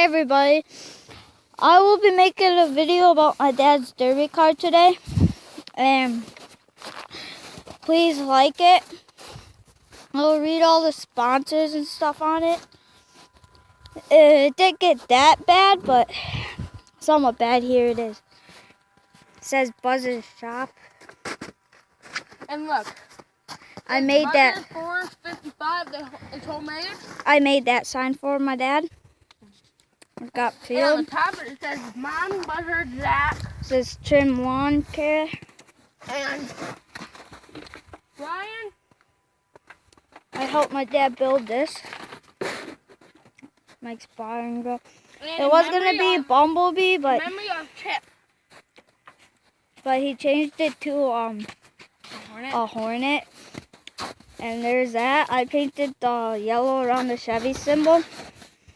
Hi everybody, I will be making a video about my dad's derby car today, and please like it. I'll read all the sponsors and stuff on it. It didn't get that bad, but somewhat bad. Here it is. It says Buzz's Shop. And look, I made that. It's homemade. I made that sign for my dad. It got And on filled. the top it says Mom Buzzer Jack. It says Trim Lawn Care. And Brian. I helped my dad build this. Mike's Bar and Grill. It was gonna be Bumblebee, but Memory of Chip. he changed it to a Hornet. And there's that. I painted the yellow around the Chevy symbol.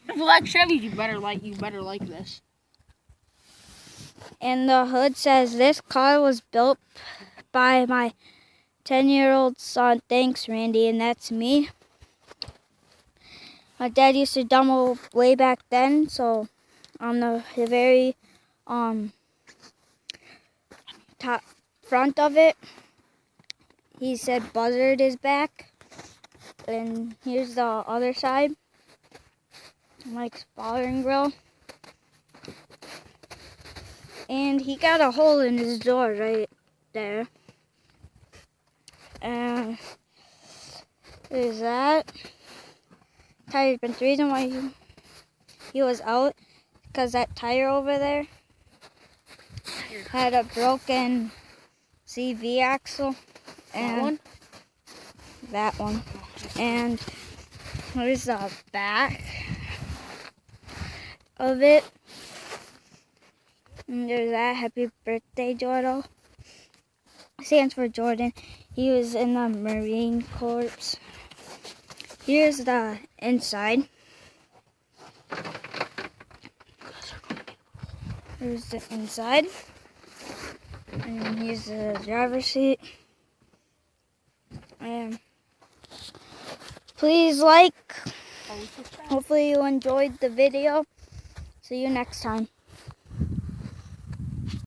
If you like Chevys, you better like this. And the hood says, "This car was built by my 10-year-old son. Thanks, Randy." And that's me. My dad used to demo way back then, so on the very top front of it, he said Buzzard is back. And here's the other side. Mike's Bar and Grill. And he got a hole in his door right there. And there's that. Tire, but the reason why he was out, because that tire over there had a broken CV axle. And that one. And there's the back of it. And there's that. Happy birthday, Jordan. Stands for Jordan. He was in the Marine Corps. Here's the inside. Here's the inside. And here's the driver's seat. And please like. Hopefully you enjoyed the video. See you next time.